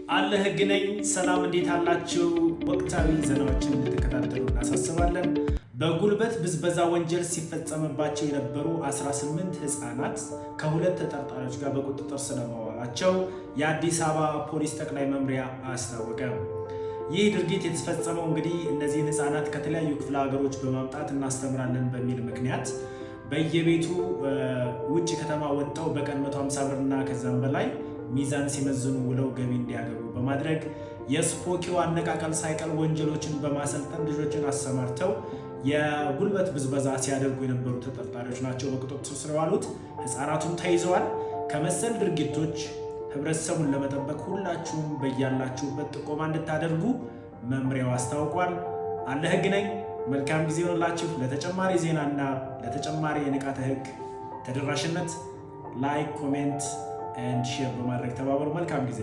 አለ ህግ ነኝ። ሰላም እንዴት አላችሁ? ወቅታዊ ዜናዎችን እንድትከታተሉ እናሳስባለን። በጉልበት ብዝበዛ ወንጀል ሲፈጸምባቸው የነበሩ 18 ህፃናት ከሁለት ተጠርጣሪዎች ጋር በቁጥጥር ስር መዋላቸው የአዲስ አበባ ፖሊስ ጠቅላይ መምሪያ አስታወቀ። ይህ ድርጊት የተፈጸመው እንግዲህ እነዚህን ህፃናት ከተለያዩ ክፍለ ሀገሮች በማምጣት እናስተምራለን በሚል ምክንያት በየቤቱ ውጭ ከተማ ወጥተው በቀን 150 ብርና ከዛም በላይ ሚዛን ሲመዝኑ ውለው ገቢ እንዲያገቡ በማድረግ የስፖኪው አነቃቀል ሳይቀር ወንጀሎችን በማሰልጠን ልጆችን አሰማርተው የጉልበት ብዝበዛ ሲያደርጉ የነበሩ ተጠርጣሪዎች ናቸው በቁጥጥር ስር የዋሉት። ህፃናቱም ተይዘዋል። ከመሰል ድርጊቶች ህብረተሰቡን ለመጠበቅ ሁላችሁም በያላችሁበት ጥቆማ እንድታደርጉ መምሪያው አስታውቋል። አለ ህግ ነኝ። መልካም ጊዜ ይሆንላችሁ። ለተጨማሪ ዜናና ለተጨማሪ የንቃተ ህግ ተደራሽነት ላይክ፣ ኮሜንት ኤንድ ሼር በማድረግ ተባበሩ። መልካም ጊዜ